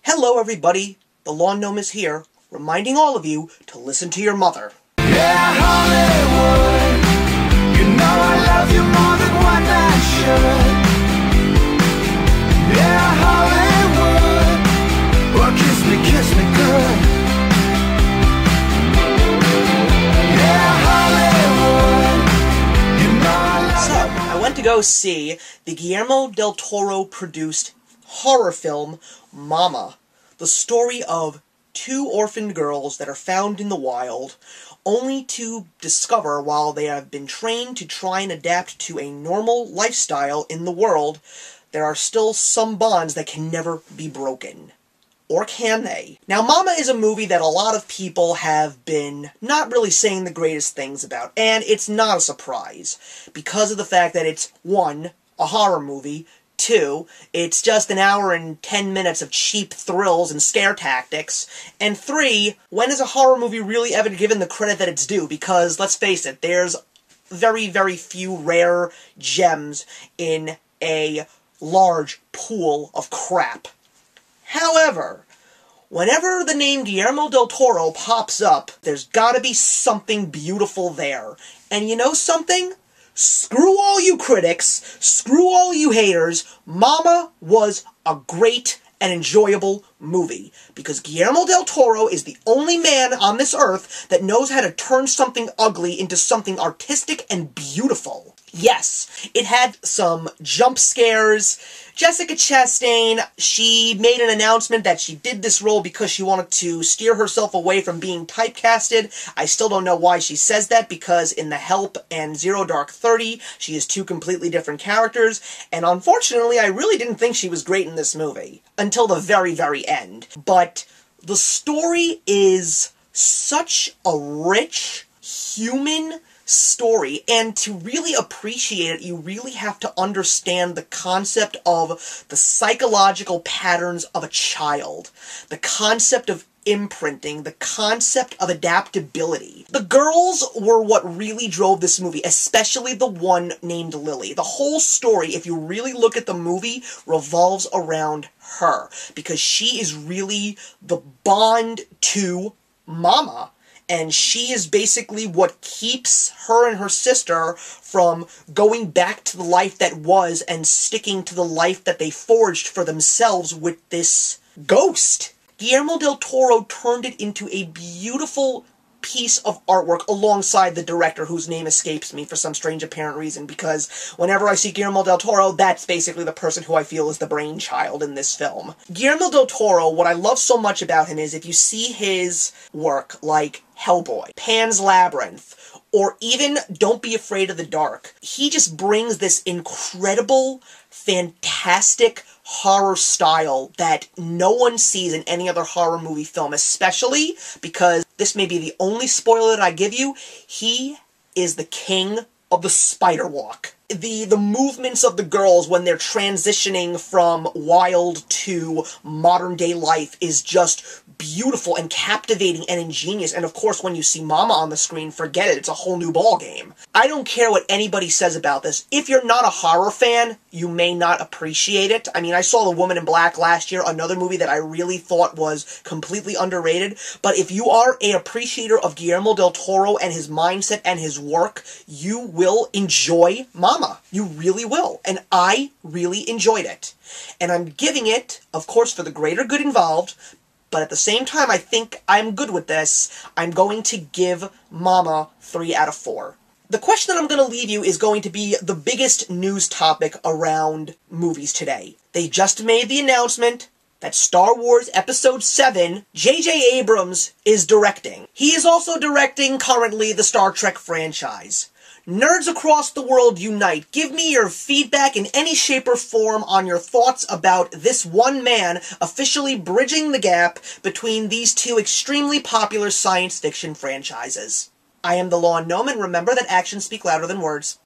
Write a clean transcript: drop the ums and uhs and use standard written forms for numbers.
Hello everybody, the Lawn Gnome is here, reminding all of you to listen to your mother. Yeah, Hollywood, you know I love you more than one man should. Yeah, Hollywood, well kiss me good. Yeah, Hollywood, you know I love you. So, I went to go see the Guillermo del Toro produced horror film, Mama, the story of two orphaned girls that are found in the wild, only to discover while they have been trained to try and adapt to a normal lifestyle in the world, there are still some bonds that can never be broken. Or can they? Now, Mama is a movie that a lot of people have been not really saying the greatest things about, and it's not a surprise, because of the fact that it's, 1, a horror movie, 2, it's just an hour and 10 minutes of cheap thrills and scare tactics, and 3, when is a horror movie really ever given the credit that it's due? Because, let's face it, there's very, very few rare gems in a large pool of crap. However, whenever the name Guillermo del Toro pops up, there's gotta be something beautiful there. And you know something? Screw all you critics, screw all you haters, Mama was a great and enjoyable movie. Because Guillermo del Toro is the only man on this earth that knows how to turn something ugly into something artistic and beautiful. Yes, it had some jump scares. Jessica Chastain, she made an announcement that she did this role because she wanted to steer herself away from being typecasted. I still don't know why she says that, because in The Help and Zero Dark 30, she is two completely different characters, and unfortunately, I really didn't think she was great in this movie. Until the very, very end. But the story is such a rich, human story, and to really appreciate it, you really have to understand the concept of the psychological patterns of a child, the concept of imprinting, the concept of adaptability. The girls were what really drove this movie, especially the one named Lily. The whole story, if you really look at the movie, revolves around her, because she is really the bond to Mama. And she is basically what keeps her and her sister from going back to the life that was and sticking to the life that they forged for themselves with this ghost. Guillermo del Toro turned it into a beautiful piece of artwork alongside the director, whose name escapes me for some strange apparent reason, because whenever I see Guillermo del Toro, that's basically the person who I feel is the brainchild in this film. Guillermo del Toro, what I love so much about him is if you see his work like Hellboy, Pan's Labyrinth, or even Don't Be Afraid of the Dark, he just brings this incredible, fantastic horror style that no one sees in any other horror movie film, especially because this may be the only spoiler that I give you, he is the king of the spider walk. The movements of the girls when they're transitioning from wild to modern day life is just beautiful and captivating and ingenious, and of course when you see Mama on the screen, forget it, it's a whole new ballgame. I don't care what anybody says about this. If you're not a horror fan, you may not appreciate it. I mean, I saw The Woman in Black last year, another movie that I really thought was completely underrated, but if you are an appreciator of Guillermo del Toro and his mindset and his work, you will enjoy Mama. You really will. And I really enjoyed it. And I'm giving it, of course, for the greater good involved, but at the same time, I think I'm good with this. I'm going to give Mama 3 out of 4. The question that I'm going to leave you is going to be the biggest news topic around movies today. They just made the announcement that Star Wars Episode 7, J.J. Abrams is directing. He is also directing, currently, the Star Trek franchise. Nerds across the world unite. Give me your feedback in any shape or form on your thoughts about this one man officially bridging the gap between these two extremely popular science fiction franchises. I am the Lawn Gnome, and remember that actions speak louder than words.